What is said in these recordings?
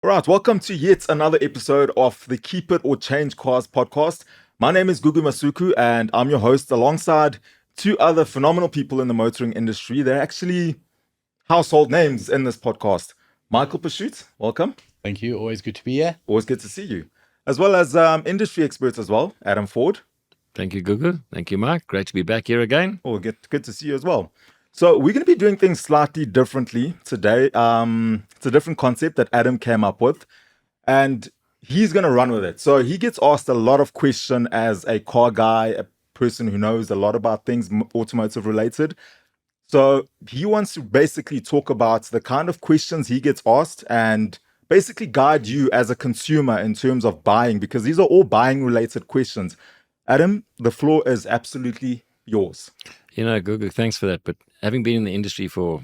All right, welcome to yet another episode of the Keep It or Change Cars podcast. My name is Gugu Masuku, and I'm your host alongside two other phenomenal people in the motoring industry. They're actually household names in this podcast. Michael Pashut, welcome. Thank you. Always good to be here. Always good to see you. As well as industry experts as well, Adam Ford. Thank you, Gugu. Thank you, Mike. Great to be back here again. Oh, good to see you as well. So we're going to be doing things slightly differently today. It's a different concept that Adam came up with, and he's going to run with it. So he gets asked a lot of questions as a car guy, a person who knows a lot about things automotive related. So he wants to basically talk about the kind of questions he gets asked and basically guide you as a consumer in terms of buying, because these are all buying related questions. Adam, the floor is absolutely yours. You know, Gugu, thanks for that. But having been in the industry for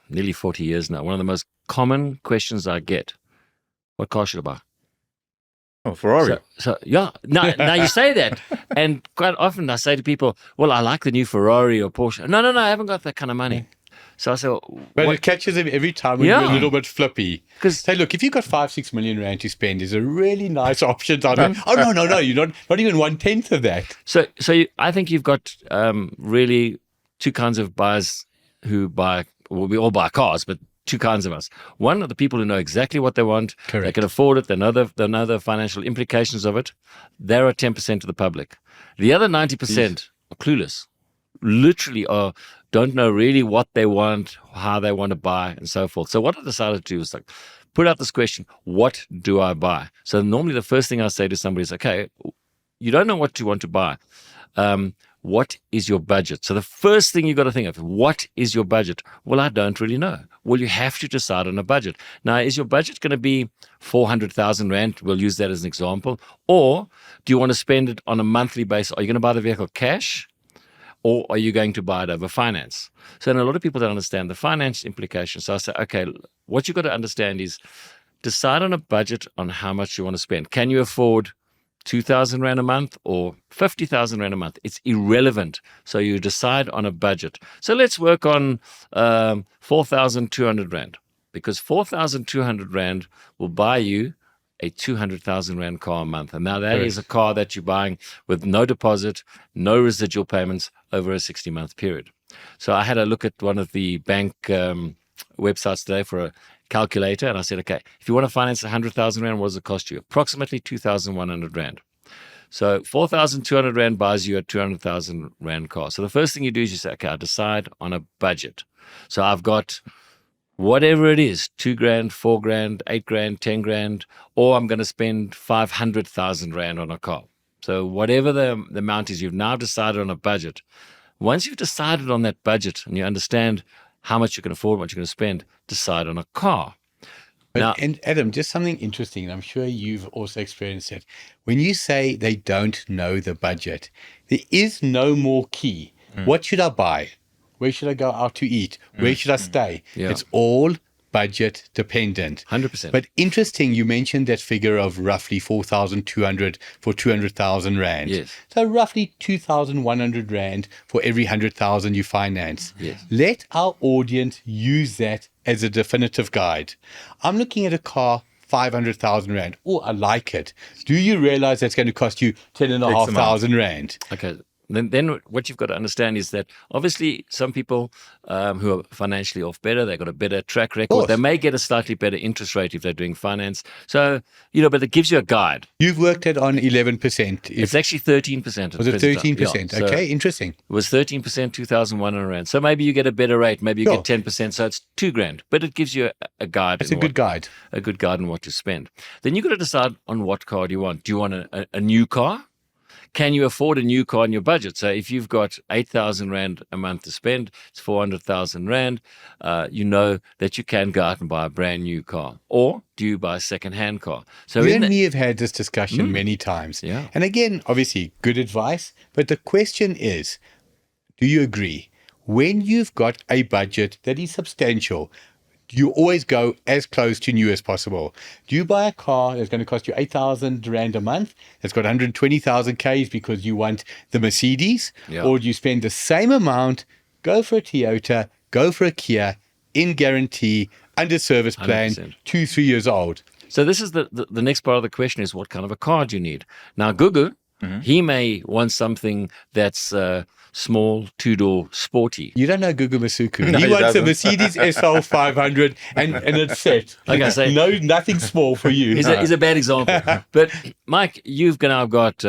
nearly 40 years now, one of the most common questions I get, what car should I buy? Oh, Ferrari. So yeah, now you say that. And quite often I say to people, well, I like the new Ferrari or Porsche. No, I haven't got that kind of money. So I say, but it catches them every time when you're a little bit flippy. Because say, look, if you've got 5-6 million rand to spend, there's a really nice option. Oh no, you're not even 1/10 of that. So I think you've got really two kinds of buyers who buy. Well, we all buy cars, but two kinds of us. One are the people who know exactly what they want. Correct. They can afford it. They know the financial implications of it. They're at 10% of the public. The other 90% are clueless. Literally don't know really what they want, how they want to buy, and so forth. So what I decided to do was put out this question: what do I buy? So normally the first thing I say to somebody is, okay, you don't know what you want to buy. What is your budget? So the first thing you've got to think of, what is your budget? Well, I don't really know. Well, you have to decide on a budget. Now, is your budget going to be 400,000 Rand? We'll use that as an example. Or do you want to spend it on a monthly basis? Are you going to buy the vehicle cash? Or are you going to buy it over finance? So a lot of people don't understand the finance implications. So I say, okay, what you've got to understand is decide on a budget on how much you want to spend. Can you afford 2,000 Rand a month or 50,000 Rand a month? It's irrelevant. So you decide on a budget. So let's work on 4,200 Rand, because 4,200 Rand will buy you a 200,000 Rand car a month. And now that is a car that you're buying with no deposit, no residual payments over a 60-month period. So I had a look at one of the bank websites today for a calculator, and I said, okay, if you want to finance 100,000 Rand, what does it cost you? Approximately 2,100 Rand. So 4,200 Rand buys you a 200,000 Rand car. So the first thing you do is you say, okay, I decide on a budget. So I've got whatever it is, 2 grand, 4 grand, 8 grand, 10 grand, or I'm going to spend 500,000 Rand on a car. So whatever the amount is, you've now decided on a budget. Once you've decided on that budget and you understand how much you can afford, what you're going to spend, decide on a car. And Adam, just something interesting, and I'm sure you've also experienced it. When you say they don't know the budget, there is no more key. What should I buy? Where should I go out to eat? Where should I stay? Yeah. It's all budget dependent. 100%. But interesting, you mentioned that figure of roughly 4,200 for 200,000 Rand. Yes. So roughly 2,100 Rand for every 100,000 you finance. Yes. Let our audience use that as a definitive guide. I'm looking at a car, 500,000 Rand. Oh, I like it. Do you realize that's going to cost you 10,500 Rand? Okay. Then what you've got to understand is that obviously some people who are financially off better, they've got a better track record. They may get a slightly better interest rate if they're doing finance. So, but it gives you a guide. You've worked it on 11%. It's actually 13%. Was it 13%? Yeah. Okay, interesting. It was 13%, 2,100 Rand. So maybe you get a better rate. Maybe you get 10%. So it's 2 grand. But it gives you a guide. It's a good guide. A good guide on what to spend. Then you've got to decide on what car do you want. Do you want a new car? Can you afford a new car in your budget? So if you've got 8,000 Rand a month to spend, it's 400,000 Rand, you know that you can go out and buy a brand new car. Or do you buy a second-hand car? So you and me have had this discussion many times. Yeah. And again, obviously, good advice. But the question is, do you agree? When you've got a budget that is substantial, you always go as close to new as possible. Do you buy a car that's going to cost you 8,000 Rand a month, that's got 120,000 Ks because you want the Mercedes? Yeah. Or do you spend the same amount, go for a Toyota, go for a Kia, in guarantee, under service plan, 100%. 2-3 years old? So this is the next part of the question is what kind of a car do you need? Now, Gugu, he may want something that's small, two-door, sporty. You don't know Gugu Masuku. No, He he wants a doesn't. Mercedes SL 500 and it's set. Okay, so- nothing small for you. He's a bad example. But Mike, you've now got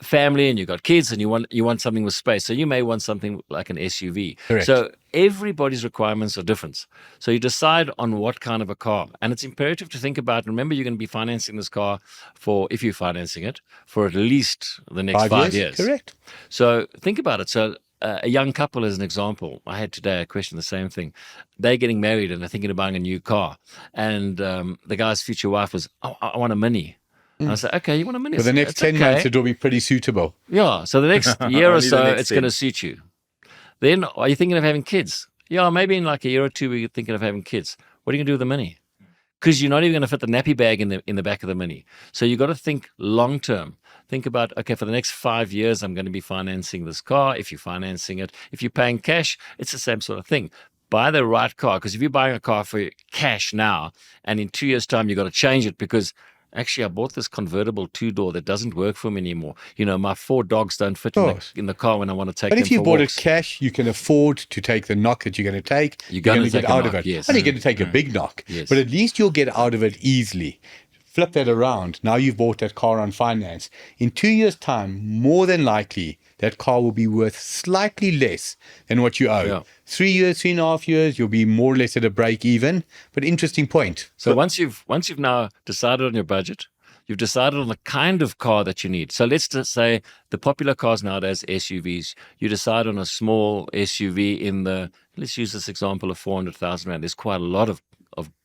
family and you've got kids and you want something with space. So you may want something like an SUV. Correct. So everybody's requirements are different. So you decide on what kind of a car. And it's imperative to think about, remember, you're going to be financing this car if you're financing it, for at least the next 5 years. Correct. So think about it. So a young couple, as an example, I had today a question, the same thing. They're getting married and they're thinking of buying a new car. And the guy's future wife was, I want a Mini. And I said, okay, you want a Mini? For the next It's 10 okay. months, it will be pretty suitable. Yeah. So the next year or Only the so, next it's going to 10. suit you. Then are you thinking of having kids? Yeah, maybe in like a year or two, we're thinking of having kids. What are you going to do with the Mini? Because you're not even going to fit the nappy bag in the back of the Mini. So you've got to think long term. Think about, okay, for the next 5 years, I'm going to be financing this car. If you're financing it, if you're paying cash, it's the same sort of thing. Buy the right car, because if you're buying a car for cash now, and in 2 years' time, you've got to change it because actually I bought this convertible two-door that doesn't work for me anymore. You know, my 4 dogs don't fit in the car when I want to take But them if you for bought walks. it cash, you can afford to take the knock that you're going to take. You're gonna going to take get a out of knock, it. yes. And you're going to take a big knock. Yes. But at least you'll get out of it easily. Flip that around. Now you've bought that car on finance. In 2 years' time, more than likely, that car will be worth slightly less than what you owe. Yeah. 3 years, 3.5 years, you'll be more or less at a break even. But interesting point. So once you've now decided on your budget, you've decided on the kind of car that you need. So let's just say the popular cars nowadays, SUVs. You decide on a small SUV in the, let's use this example of 400,000 Rand. There's quite a lot of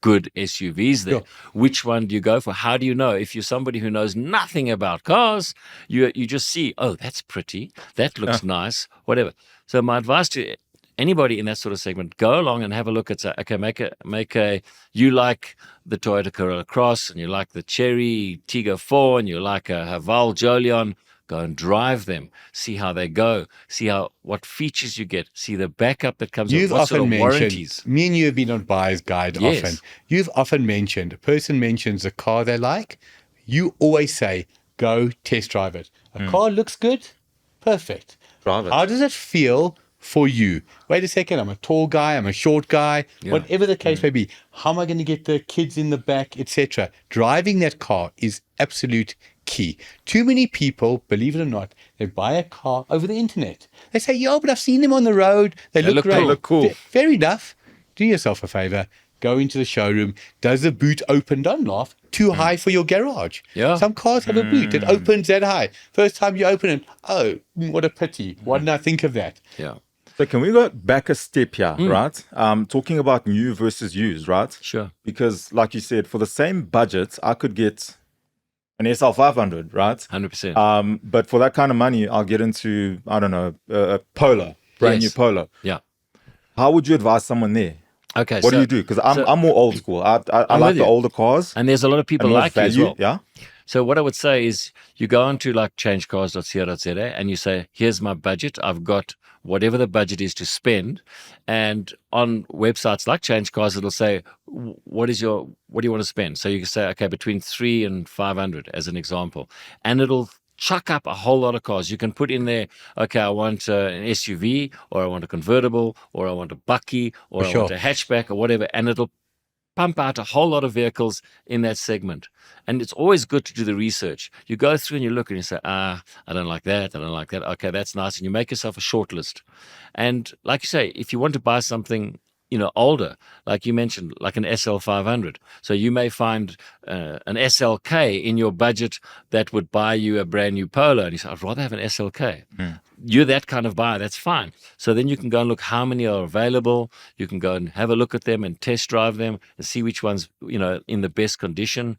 good SUVs there. Sure. Which one do you go for? How do you know? If you're somebody who knows nothing about cars, you just see, oh, that's pretty, that looks nice, whatever. So my advice to anybody in that sort of segment, go along and have a look at, say, okay, you like the Toyota Corolla Cross and you like the Chery Tiggo 4 and you like a Haval Jolion. Go and drive them, see how they go, see what features you get, see the backup that comes with, You've what often sort of mentioned, warranties. me and you have been on Buyer's Guide Yes. often. You've often mentioned, a person mentions a car they like, you always say, go test drive it. A car looks good, perfect. Drive it. How does it feel for you? Wait a second, I'm a tall guy, I'm a short guy, whatever the case may be. How am I going to get the kids in the back, etc.? Driving that car is absolute key. Too many people, believe it or not, they buy a car over the internet. They say, yo, but I've seen them on the road. They look great. cool. Look cool. Fair enough. Do yourself a favor. Go into the showroom. Does the boot open? Don't laugh. Too high for your garage. Yeah. Some cars have a boot that opens that high. First time you open it, oh, what a pity. Why didn't I think of that? Yeah, So can we go back a step here, right? Talking about new versus used, right? sure. Because like you said, for the same budget, I could get an SL500, right? 100%. But for that kind of money, I'll get into, I don't know, a Polo, brand Yes. new Polo. Yeah. How would you advise someone there? Okay. What so, do you do? Because I'm more old school. I I'm like with the you. older cars. And there's a lot of people and more like you as value, well. yeah? So what I would say is you go onto like changecars.co.za and you say, here's my budget. I've got whatever the budget is to spend. And on websites like Change Cars, it'll say, what do you want to spend? So you can say, okay, between 3 and 500 as an example. And it'll chuck up a whole lot of cars. You can put in there, okay, I want an SUV, or I want a convertible, or I want a bucky, or For I sure. want a hatchback, or whatever. And it'll pump out a whole lot of vehicles in that segment. And it's always good to do the research. You go through and you look and you say, I don't like that. I don't like that. Okay, that's nice. And you make yourself a short list. And like you say, if you want to buy something, older, like you mentioned, like an SL500. So you may find an SLK in your budget that would buy you a brand new Polo. And you say, I'd rather have an SLK. You're that kind of buyer, that's fine. So then you can go and look how many are available. You can go and have a look at them and test drive them and see which one's, in the best condition.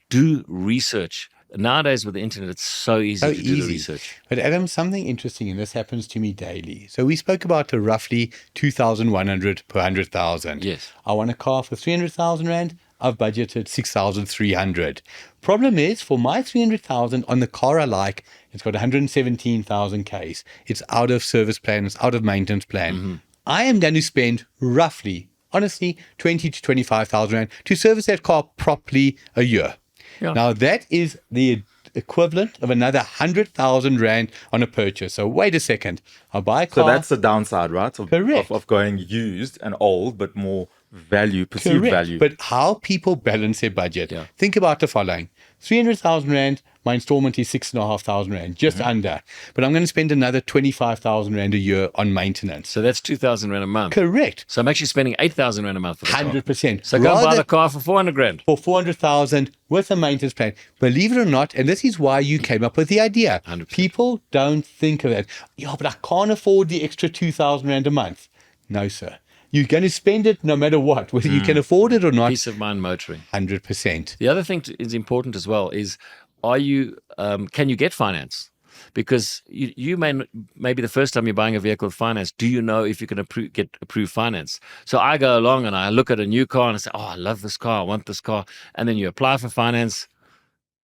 Do research. Nowadays with the internet, it's so easy to do the research. But Adam, something interesting, and this happens to me daily. So we spoke about a roughly 2,100 per 100,000. Yes. I want a car for 300,000 Rand. I've budgeted 6,300. Problem is, for my 300,000 on the car I like, it's got 117,000 Ks. It's out of service plan. It's out of maintenance plan. I am going to spend roughly honestly, 20 to 25,000 rand to service that car properly a year. Yeah. Now that is the equivalent of another 100,000 rand on a purchase. So wait a second, I'll buy a car. So that's the downside, right? Correct. Of going used and old, but more value, perceived Correct. value. But how people balance their budget. Yeah. Think about the following. 300,000 rand, my installment is 6,500 rand, just under. But I'm going to spend another 25,000 rand a year on maintenance. So that's 2,000 rand a month. Correct. So I'm actually spending 8,000 rand a month for the car. 100%. So go and buy the car for 400 grand. For 400,000 with a maintenance plan. Believe it or not, and this is why you came up with the idea. 100%. People don't think of that. Yeah, but I can't afford the extra 2,000 rand a month. No, sir. You're going to spend it no matter what, whether you can afford it or not. Peace of mind motoring. 100%. The other thing is important as well is, can you get finance? Because you maybe the first time you're buying a vehicle with finance, do you know if you can get approved finance? So I go along and I look at a new car and I say, oh, I love this car, I want this car. And then you apply for finance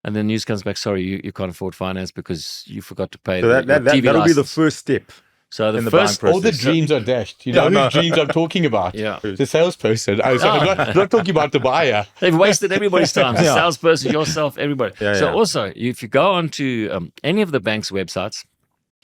and then news comes back, sorry, you can't afford finance because you forgot to pay So the that'll TV be the license. first step. So the in the buying first, process. All the dreams are dashed. You know whose dreams I'm talking about? Yeah. The salesperson. Oh, sorry, I'm not talking about the buyer. they've wasted everybody's time. The Yeah. salesperson, yourself, everybody. Yeah, So yeah. also, if you go onto any of the bank's websites,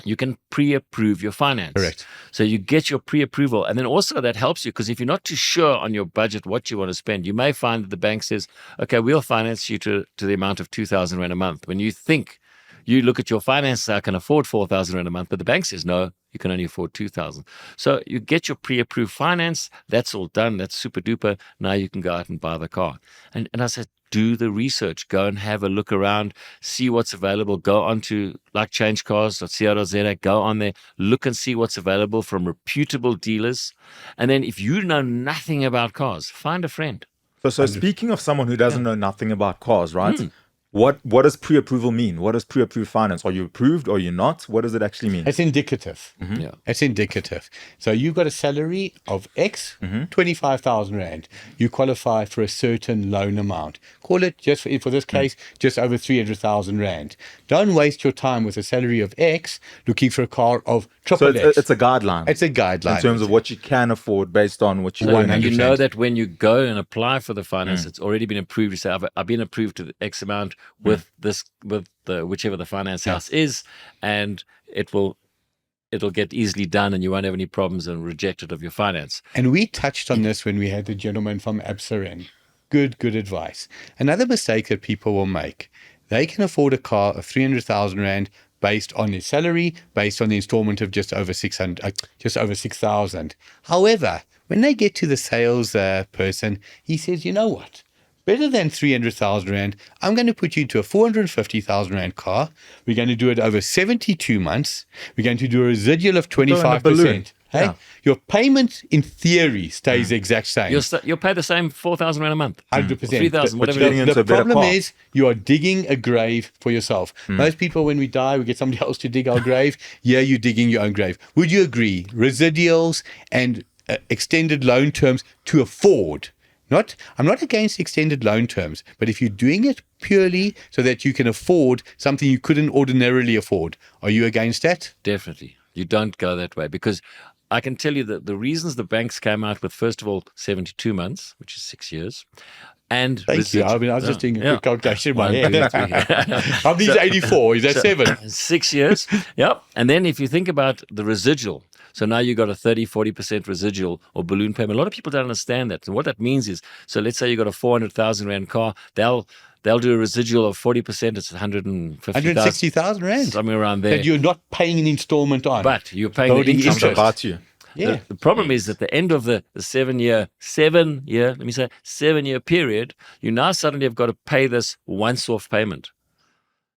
you can pre-approve your finance. Correct. So you get your pre-approval. And then also that helps you because if you're not too sure on your budget what you want to spend, you may find that the bank says, okay, we'll finance you to the amount of 2,000 rand a month. When you think, you look at your finances, I can afford 4,000 rand a month, but the bank says, no, you can only afford 2,000. So you get your pre-approved finance. That's all done. That's super duper. Now you can go out and buy the car. And I said, do the research. Go and have a look around. See what's available. Go onto like changecars.co.za. Go on there. Look and see what's available from reputable dealers. And then if you know nothing about cars, find a friend. So speaking of someone who doesn't know nothing about cars, right? What does pre-approval mean? What does pre-approved finance? Are you approved or are you not? What does it actually mean? It's indicative. Yeah. It's indicative. So you've got a salary of X, 25,000 rand. You qualify for a certain loan amount. Call it, just for this case, just over 300,000 rand. Don't waste your time with a salary of X looking for a car of So triple X. it's a guideline. It's a guideline. in terms of what you can afford based on what you earn. 100%. You know that when you go and apply for the finance, it's already been approved. You say, I've been approved to the X amount with whichever the finance house is, and it'll get easily done and you won't have any problems and rejected of your finance. And we touched on this when we had the gentleman from Absa in. Good advice. Another mistake that people will make, they can afford a car of 300,000 rand based on their salary, based on the installment of just over 6,000. However, when they get to the sales person, he says, you know what? Better than 300,000 rand, I'm going to put you into a 450,000 rand car. We're going to do it over 72 months. We're going to do a residual of balloon. 25%. Hey, Yeah. your payment in theory stays the exact same. You'll pay the same 4,000 rand a month. 100%. 3,000, But whatever you're it getting is. into The a better problem car. is you are digging a grave for yourself. Most people, when we die, we get somebody else to dig our grave. Yeah, you're digging your own grave. Would you agree? Residuals and extended loan terms to afford. I'm not against extended loan terms, but if you're doing it purely so that you can afford something you couldn't ordinarily afford, are you against that? Definitely. You don't go that way because I can tell you that the reasons the banks came out with, first of all, 72 months, which is 6 years. And Thank you. I mean, I was just doing a quick calculation in my One, head. two, three. I'm these 84. Is that 7? 6 years. Yep. And then if you think about the residual, so now you got a 30-40% residual or balloon payment. A lot of people don't understand that. And what that means is, so let's say you got a 400,000 rand car, they'll do a residual of 40%. It's 150,000, 160,000 rand. somewhere around there. That you're not paying an installment on. But you're paying the Loading interest. Comes about you. yeah. The problem is at the end of the 7 year period, you now suddenly have got to pay this once-off payment.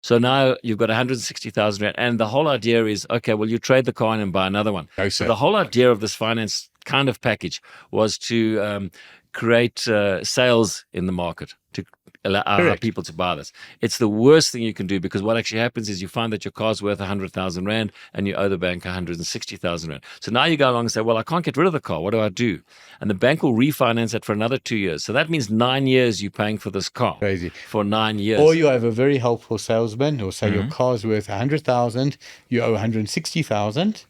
So now you've got 160,000 rand, and the whole idea is, okay, well, you trade the car in and buy another one. No, So sir. the whole idea of this finance kind of package was to create sales in the market, to allow Correct. people to buy this. It's the worst thing you can do because what actually happens is you find that your car's worth 100,000 rand and you owe the bank 160,000 rand. So now you go along and say, well, I can't get rid of the car. What do I do? And the bank will refinance it for another 2 years. So that means 9 years you're paying for this car. Crazy. For 9 years. Or you have a very helpful salesman who'll say your car's worth 100,000, you owe 160,000.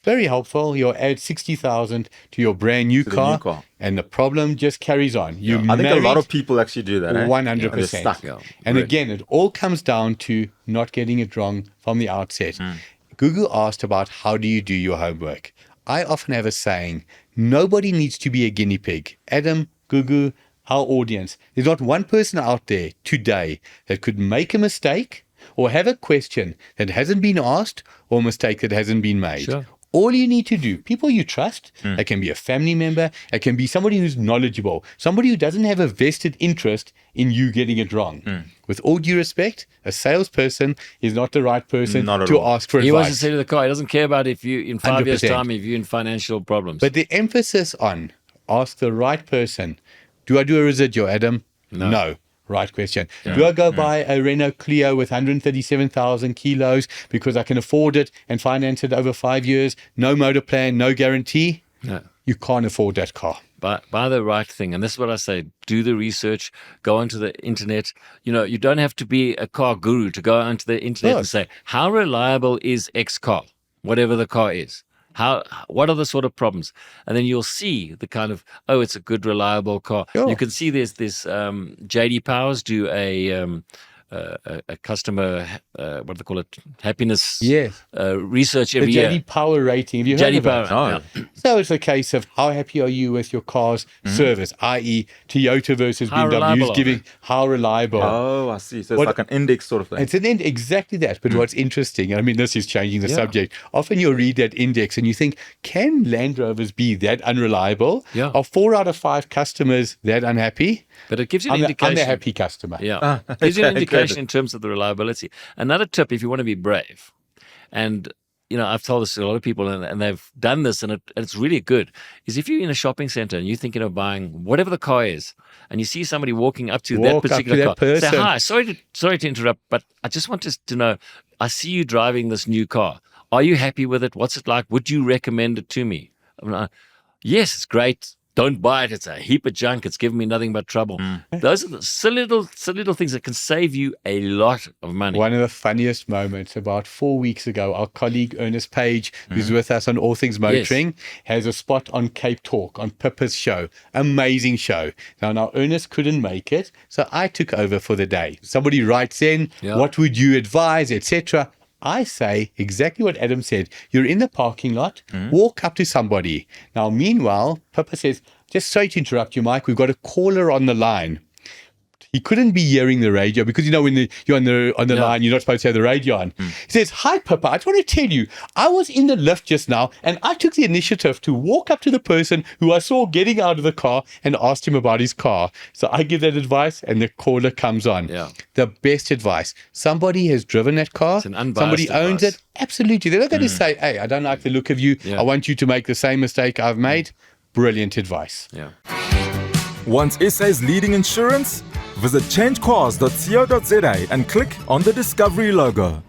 Very helpful. You'll add 60,000 to your brand new To the car, new car. and the problem just carries on. You I think a lot married of people actually do that. 100%. They're stuck. Yeah. And Right. again, it all comes down to not getting it wrong from the outset. Google asked about how do you do your homework. I often have a saying, nobody needs to be a guinea pig. Adam, Google, our audience, there's not one person out there today that could make a mistake or have a question that hasn't been asked or a mistake that hasn't been made. Sure. All you need to do, people you trust, it can be a family member, it can be somebody who's knowledgeable, somebody who doesn't have a vested interest in you getting it wrong. With all due respect, a salesperson is not the right person Not at to all. ask for He wants to advice. sell you the car. He doesn't care about if you, in 5 years' 100%. time, if you're in financial problems. But the emphasis on ask the right person. Do I do a residual, Adam? No. Right question. Do I go buy a Renault Clio with 137,000 kilos because I can afford it and finance it over 5 years? No motor plan, no guarantee? No. You can't afford that car. Buy the right thing. And this is what I say. Do the research. Go onto the internet. You don't have to be a car guru to go onto the internet and say, how reliable is X car? Whatever the car is. What are the sort of problems? And then you'll see the kind of, it's a good, reliable car. Sure. You can see there's this JD Powers do a customer, what do they call it, happiness research The every year. JD Power rating. Have you heard JD of it? Power. Oh. So it's a case of how happy are you with your car's service, i.e. Toyota versus How BMW reliable is giving how reliable. Oh, I see. So it's What- like an index sort of thing. It's an exactly that. But what's interesting, I mean, this is changing the subject. Often you'll read that index and you think, can Land Rovers be that unreliable? Yeah. Are 4 out of 5 customers that unhappy? But it gives you an I'm indication. the happy customer. Yeah. Gives you an okay, indication good. in terms of the reliability. Another tip, if you want to be brave, and I've told this to a lot of people and they've done this and it's really good, is if you're in a shopping center and you're thinking of buying whatever the car is and you see somebody walking up to that particular car, person. say, hi, sorry to interrupt, but I just want to know, I see you driving this new car. Are you happy with it? What's it like? Would you recommend it to me? I'm like, yes, it's great. Don't buy it. It's a heap of junk. It's giving me nothing but trouble. Those are the silly little things that can save you a lot of money. One of the funniest moments, about 4 weeks ago, our colleague Ernest Page, who's with us on All Things Motoring, has a spot on Cape Talk on Pippa's show. Amazing show. Now Ernest couldn't make it, so I took over for the day. Somebody writes in, what would you advise, etc. I say exactly what Adam said. You're in the parking lot, walk up to somebody. Now, meanwhile, Pippa says, just sorry to interrupt you, Mike, we've got a caller on the line. He couldn't be hearing the radio because, when you're on the line, you're not supposed to have the radio on. He says, hi, Pippa, I just want to tell you, I was in the lift just now and I took the initiative to walk up to the person who I saw getting out of the car and asked him about his car. So I give that advice and the caller comes on. Yeah. The best advice. Somebody has driven that car. It's an unbiased Somebody owns advice. it. Absolutely. They're not going to say, hey, I don't like the look of you. Yeah. I want you to make the same mistake I've made. Brilliant advice. Yeah. Want SA's leading insurance? Visit changecars.co.za and click on the Discovery logo.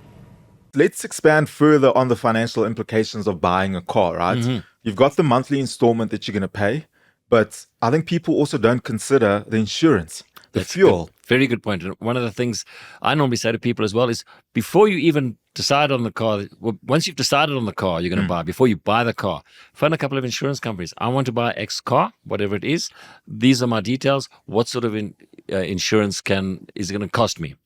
Let's expand further on the financial implications of buying a car, right? You've got the monthly installment that you're going to pay, but I think people also don't consider the insurance, the fuel. Good. Very good point. And one of the things I normally say to people as well is before you even decide on the car, once you've decided on the car you're going to buy, before you buy the car, phone a couple of insurance companies. I want to buy X car, whatever it is. These are my details. What sort of insurance is going to cost me?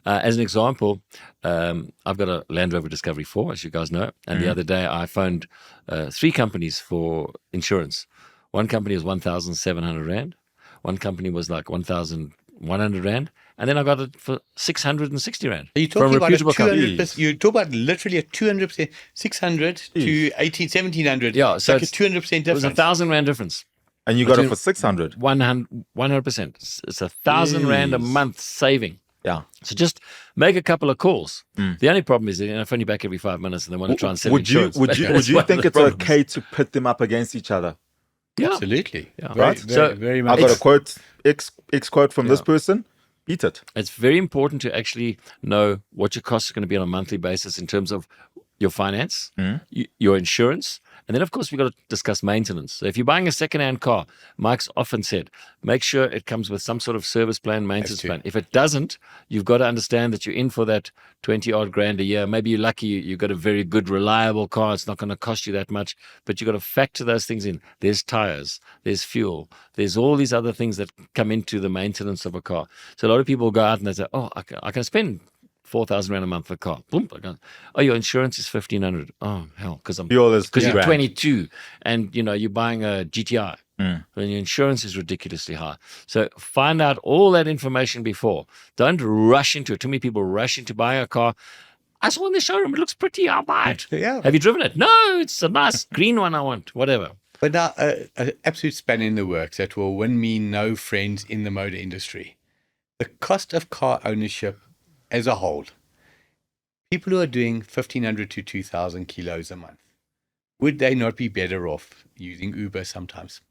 As an example, I've got a Land Rover Discovery 4, as you guys know. And the other day I phoned 3 companies for insurance. One company was 1,700 Rand. One company was like 1,100 Rand. And then I got it for 660 Rand. Are you from talking a about reputable company. 200%? You talk about literally a 200%, 600 to 1,700. Yeah, it's so like a 200% difference. It was 1,000 Rand difference. And you got it for 600. 100%. It's 1,000 Rand a month saving. Yeah. So just make a couple of calls. The only problem is I phone you back every 5 minutes and they want to try and sell insurance. Would you think it's okay to pit them up against each other? Yeah. Absolutely. Yeah. Very, Right? very, So, very I much. got a quote, X quote from this person. Beat it. It's very important to actually know what your costs are going to be on a monthly basis in terms of your finance, your insurance, and then, of course, we've got to discuss maintenance. So if you're buying a second-hand car, Mike's often said, make sure it comes with some sort of service plan, maintenance plan. If it doesn't, you've got to understand that you're in for that 20-odd grand a year. Maybe you're lucky you've got a very good, reliable car. It's not going to cost you that much, but you've got to factor those things in. There's tires, there's fuel, there's all these other things that come into the maintenance of a car. So a lot of people go out and they say, oh, I can spend 4,000 rand a month for a car. Boom. Oh, your insurance is 1,500. Oh, hell, because you're 22 and you're buying a GTI. And your insurance is ridiculously high. So find out all that information before. Don't rush into it. Too many people rush into buying a car. I saw in the showroom, it looks pretty, I'll buy it. Yeah. Have you driven it? No, it's a nice green one I want, whatever. But now, an absolute spanner in the works that will win me no friends in the motor industry. The cost of car ownership as a whole, people who are doing 1,500 to 2,000 kilos a month, would they not be better off using Uber sometimes?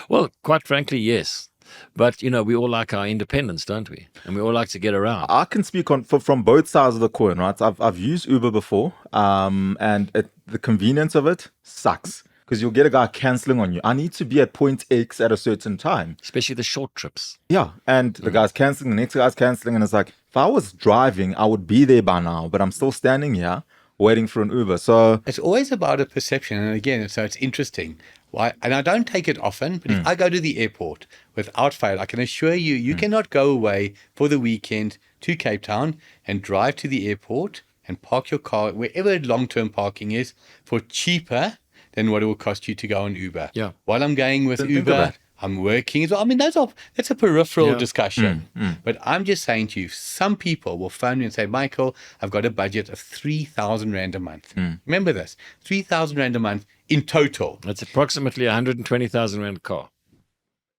Well, quite frankly, yes. But, we all like our independence, don't we? And we all like to get around. I can speak from both sides of the coin, right? I've used Uber before, and the convenience of it sucks. Because you'll get a guy cancelling on you. I need to be at point X at a certain time. Especially the short trips. Yeah. And the guy's cancelling, the next guy's cancelling. And it's like, if I was driving, I would be there by now. But I'm still standing here waiting for an Uber. So it's always about a perception. And again, so it's interesting. Why? And I don't take it often. But if I go to the airport without fail, I can assure you, you cannot go away for the weekend to Cape Town and drive to the airport and park your car wherever long-term parking is for cheaper than what it will cost you to go on Uber. Yeah. While I'm going with Uber, I'm working as well. I mean, that's a peripheral discussion. But I'm just saying to you, some people will phone me and say, Michael, I've got a budget of 3,000 Rand a month. Remember this, 3,000 Rand a month in total. That's approximately 120,000 Rand car.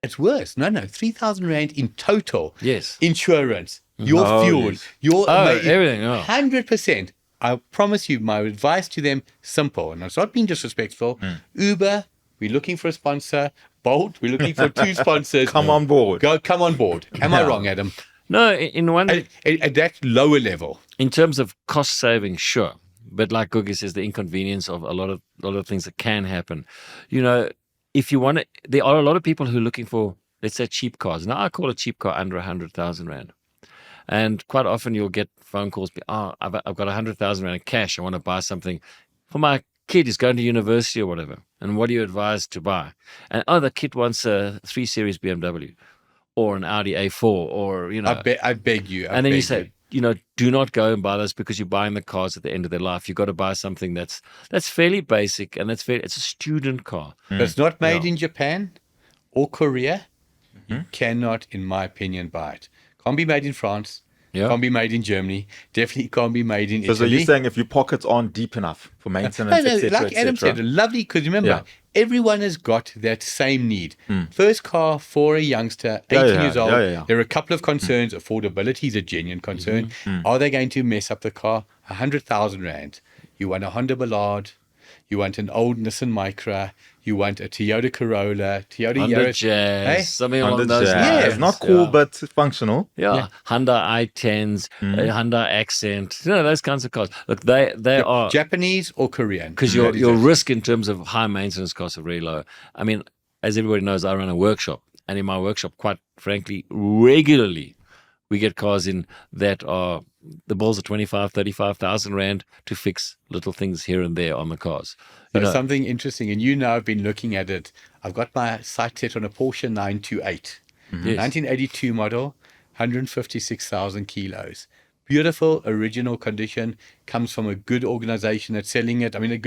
It's worse. No, 3,000 Rand in total. Yes. Insurance, your fuel, your everything. 100%. I promise you, my advice to them, simple, and it's not being disrespectful. Uber, we're looking for a sponsor. Bolt, we're looking for 2 sponsors. come on board. Come on board. Am I wrong, Adam? No, in one... At that lower level. In terms of cost saving, sure. But like Gugi says, the inconvenience of a lot of things that can happen. If you want to... There are a lot of people who are looking for, let's say, cheap cars. Now, I call a cheap car under 100,000 Rand. And quite often you'll get phone calls, I've got 100,000 Rand in cash. I want to buy something for my kid who's going to university or whatever. And what do you advise to buy? And the kid wants a 3 Series BMW or an Audi A4 or, I beg you. And then you say, do not go and buy this because you're buying the cars at the end of their life. You've got to buy something that's fairly basic and it's a student car. But it's not made in Japan or Korea. You cannot, in my opinion, buy it. Can't be made in France. Yeah. Can't be made in Germany. Definitely can't be made in Italy. So you're saying if your pockets aren't deep enough for maintenance, etc., like Adam said, lovely, because remember, everyone has got that same need. First car for a youngster, 18 years old. There are a couple of concerns. Affordability is a genuine concern. Are they going to mess up the car? 100,000 Rand. You want a Honda Ballard. You want an old Nissan Micra. You want a Toyota Corolla, Toyota Honda Yaris. Jazz, something along Honda those Jazz. lines. It's not cool, but functional. Honda i10s, Honda Accent, those kinds of cars. Look, they are Japanese or Korean. Because your risk in terms of high maintenance costs are very low. I mean, as everybody knows, I run a workshop, and in my workshop, quite frankly, regularly, we get cars in that are the bills are 25, 35,000 Rand to fix little things here and there on the cars. So something interesting, and I've been looking at it. I've got my sight set on a Porsche 928, 1982 model, 156,000 kilos. Beautiful, original condition, comes from a good organization that's selling it. I mean, a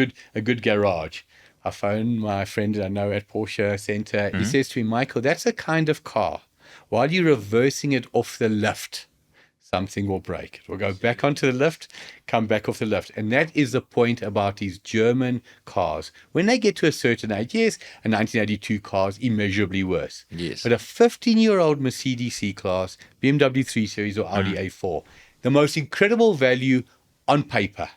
good garage. I phoned my friend that I know at Porsche Center. He says to me, Michael, that's a kind of car. While you're reversing it off the lift, something will break. It will go back onto the lift, come back off the lift. And that is the point about these German cars. When they get to a certain age, yes, a 1982 car is immeasurably worse. Yes. But a 15-year-old Mercedes C-Class, BMW 3 Series or Audi A4, the most incredible value on paper.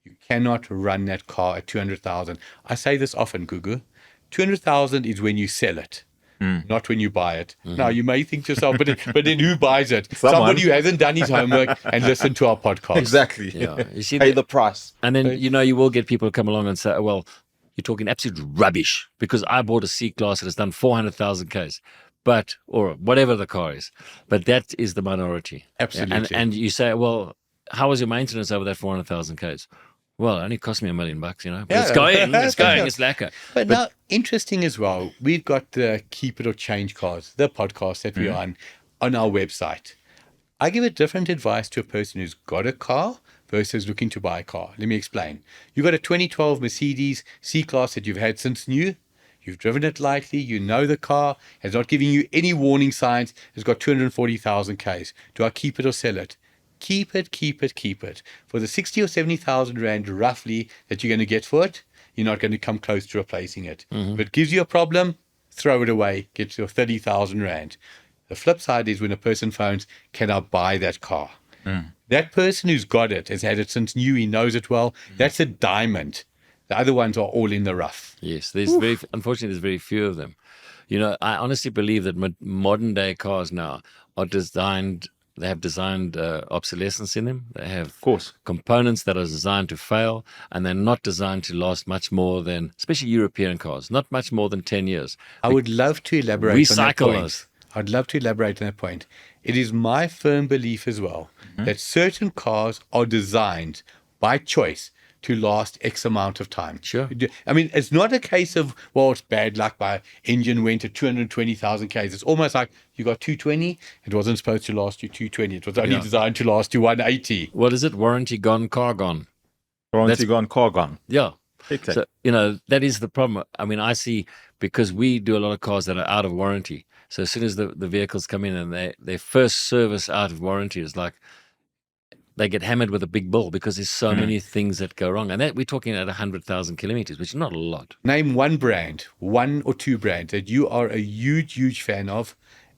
You cannot run that car at 200,000. I say this often, Gugu. 200,000 is when you sell it. not when you buy it. Now, you may think to yourself, but then who buys it? Someone. Somebody who hasn't done his homework and listened to our podcast. Exactly. Yeah. You see, Pay the price. and then, you will get people come along and say, well, you're talking absolute rubbish because I bought a C-Class that has done 400,000 Ks. But, or whatever the car is. But that is the minority. Absolutely. And you say, well, how was your maintenance over that 400,000 Ks? Well, it only cost me $1 million, But it's going, it's lacquer. But now, interesting as well, we've got the Keep It or Change Cars, the podcast that we're on our website. I give a different advice to a person who's got a car versus looking to buy a car. Let me explain. You've got a 2012 Mercedes C-Class that you've had since new. You've driven it lightly, you know the car, has not given you any warning signs, has got 240,000 Ks. Do I keep it or sell it? Keep it, keep it, keep it. For the 60 or 70,000 Rand roughly that you're going to get for it, you're not going to come close to replacing it. If it gives you a problem, throw it away, get your 30,000 Rand. The flip side is when a person phones, can I buy that car? That person who's got it, has had it since new, he knows it well, that's a diamond. The other ones are all in the rough. Yes, unfortunately, there's very few of them. I honestly believe that modern day cars now are designed, they have designed obsolescence in them. They have components that are designed to fail, and they're not designed to last much more than, especially European cars, not much more than 10 years. I would love to elaborate on that Recycle point. those. I'd love to elaborate on that point. It is my firm belief as well that certain cars are designed by choice to last X amount of time. Sure. I mean, it's not a case of, well, it's bad luck, my engine went to 220,000 Ks. It's almost like you got 220, it wasn't supposed to last you 220. It was only designed to last you 180. What is it? Warranty gone, car gone. Warranty gone, car gone. Yeah. Okay. So, that is the problem. I mean, I see, because we do a lot of cars that are out of warranty. So as soon as the vehicles come in and their first service out of warranty is like, they get hammered with a big bill because there's so many things that go wrong. And that we're talking at 100,000 kilometers, which is not a lot. Name one brand, one or two brands that you are a huge, huge fan of,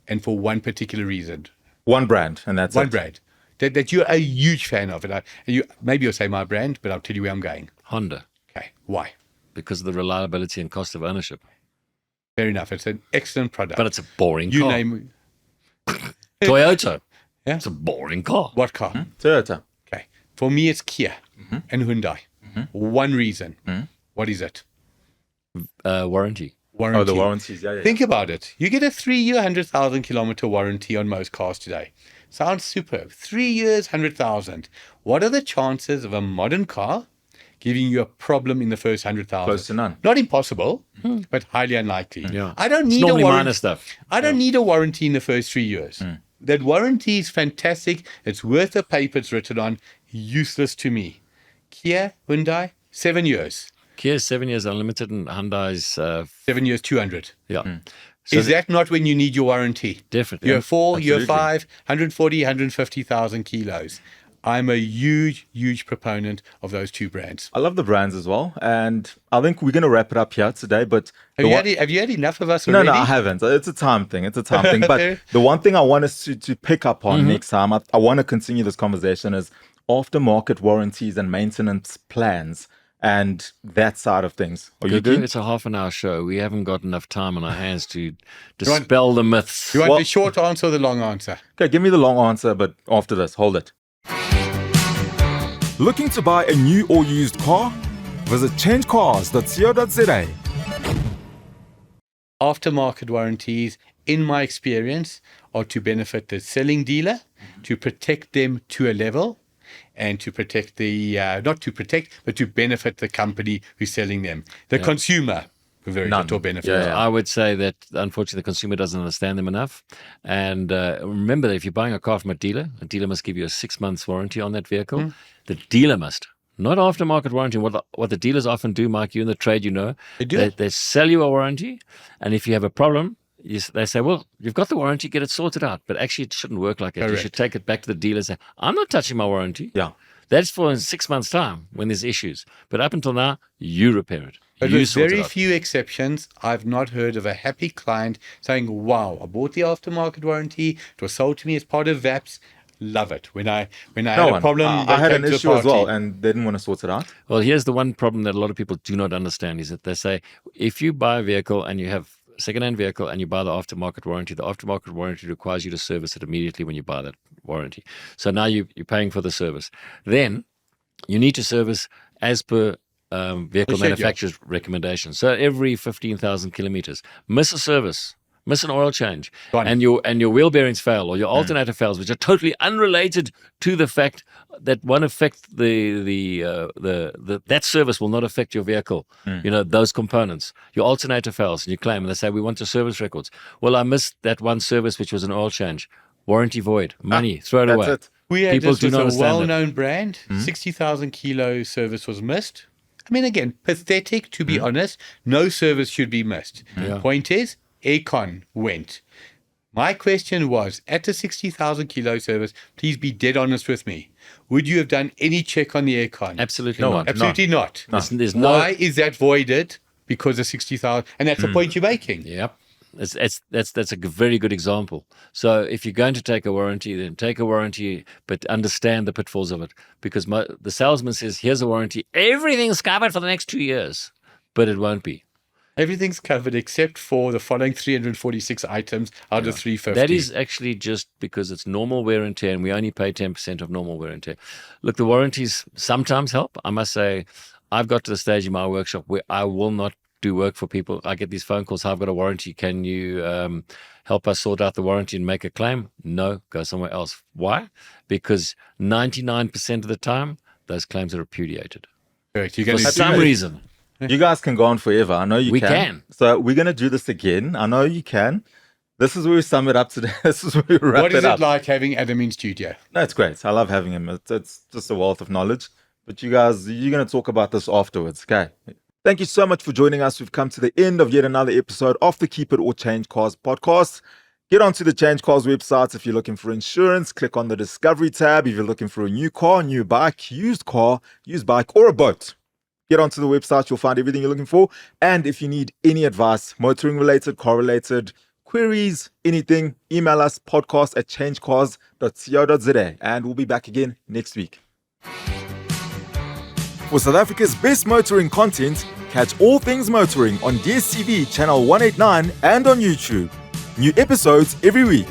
and for one particular reason. One brand, and that's One it. brand that you're a huge fan of. And maybe you'll say my brand, but I'll tell you where I'm going. Honda, Okay, why? because of the reliability and cost of ownership. Fair enough. It's an excellent product. But it's a boring you car. name Toyota. Yeah. It's a boring car. what car? Toyota. Okay. For me, it's Kia and Hyundai. One reason. What is it? Warranty. Warranty. Oh, the warranties. Yeah. Think about it. You get a 3-year, 100,000 kilometer warranty on most cars today. Sounds superb. 3 years, 100,000. What are the chances of a modern car giving you a problem in the first 100,000? Close to none. Not impossible, but highly unlikely. Yeah. I don't It's need a normally warranty. minor stuff. I don't need a warranty in the first 3 years. That warranty is fantastic. It's worth the paper it's written on. Useless to me. Kia, Hyundai, 7 years. Kia's 7 years unlimited and Hyundai's 7 years, 200. yeah. So Is that not when you need your warranty? definitely. Year 4, year absolutely. 5, 140, 150,000 kilos. I'm a huge, huge proponent of those two brands. I love the brands as well. And I think we're going to wrap it up here today. But Have you had enough of us already? No, I haven't. It's a time thing. It's a time thing. But the one thing I want us to pick up on next time, I want to continue this conversation, is aftermarket warranties and maintenance plans and that side of things. Are you Gugu, good? it's a half an hour show. We haven't got enough time on our hands to dispel the myths. You want Well- the short answer or the long answer? Okay, give me the long answer, but after this, hold it. Looking to buy a new or used car? Visit changecars.co.za. Aftermarket warranties, in my experience, are to benefit the selling dealer, to protect them to a level, and to protect the, not to protect, but to benefit the company who's selling them. The consumer, very None. little benefit. Yeah. I would say that unfortunately the consumer doesn't understand them enough. And remember that if you're buying a car from a dealer must give you a 6 months warranty on that vehicle. The dealer must. Not aftermarket warranty. What the dealers often do, Mike, you in the trade, They do. They sell you a warranty, and if you have a problem, they say, well, you've got the warranty, get it sorted out. But actually, it shouldn't work like that. You Correct. should take it back to the dealer and say, I'm not touching my warranty. Yeah. That's for in 6 months' time when there's issues. But up until now, you repair it. But You with sort it very out. few exceptions, I've not heard of a happy client saying, wow, I bought the aftermarket warranty. It was sold to me as part of VAPS. Love it. When I had a problem, I they had came an to the issue as well, party. and they didn't want to sort it out. Well, here's the one problem that a lot of people do not understand is that they say, if you buy a vehicle and you have second-hand vehicle and you buy the aftermarket warranty, the aftermarket warranty requires you to service it immediately when you buy that warranty. So now you're paying for the service. Then you need to service as per vehicle manufacturer's recommendations. So every 15,000 kilometers, miss a service, miss an oil change, and your wheel bearings fail or your alternator fails, which are totally unrelated to the fact that won't affect that service will not affect your vehicle. Those components. Your alternator fails and you claim, and they say, we want your service records. Well, I missed that one service, which was an oil change. Warranty void. Money, throw it away. We had People this do with not a understand well-known brand, 60,000 kilo service was missed. I mean, again, pathetic, to be honest. No service should be missed. Yeah. Point is, aircon went. My question was, at the 60,000 kilo service, please be dead honest with me. Would you have done any check on the aircon? Absolutely No not. one. Absolutely not. There's Why is that voided? Because of 60,000. And that's the point you're making. Yep. That's a very good example. So if you're going to take a warranty, then take a warranty, but understand the pitfalls of it. Because the salesman says, here's a warranty. Everything's covered for the next 2 years. But it won't be. Everything's covered except for the following 346 items out of 350. That is actually just because it's normal wear and tear, and we only pay 10% of normal wear and tear. Look, the warranties sometimes help. I must say, I've got to the stage in my workshop where I will not do work for people. I get these phone calls, I've got a warranty. Can you help us sort out the warranty and make a claim? No, go somewhere else. Why? Because 99% of the time, those claims are repudiated. Correct. You're For going to some reason. You guys can go on forever. I know you We can. can. So we're going to do this again. I know you can. This is where we sum it up today. This is where we wrap What is it it up. like having Adam in studio? No, it's great. I love having him. It's just a wealth of knowledge. But you guys, you're going to talk about this afterwards, okay? Thank you so much for joining us. We've come to the end of yet another episode of the Keep It or Change Cars podcast. Get onto the Change Cars website if you're looking for insurance. Click on the Discovery tab if you're looking for a new car, new bike, used car, used bike, or a boat. Get onto the website. You'll find everything you're looking for. And if you need any advice, motoring related, car related, queries, anything, email us podcast@changecars.co.za. And we'll be back again next week. For South Africa's best motoring content, catch all things motoring on DSTV channel 189 and on YouTube. New episodes every week.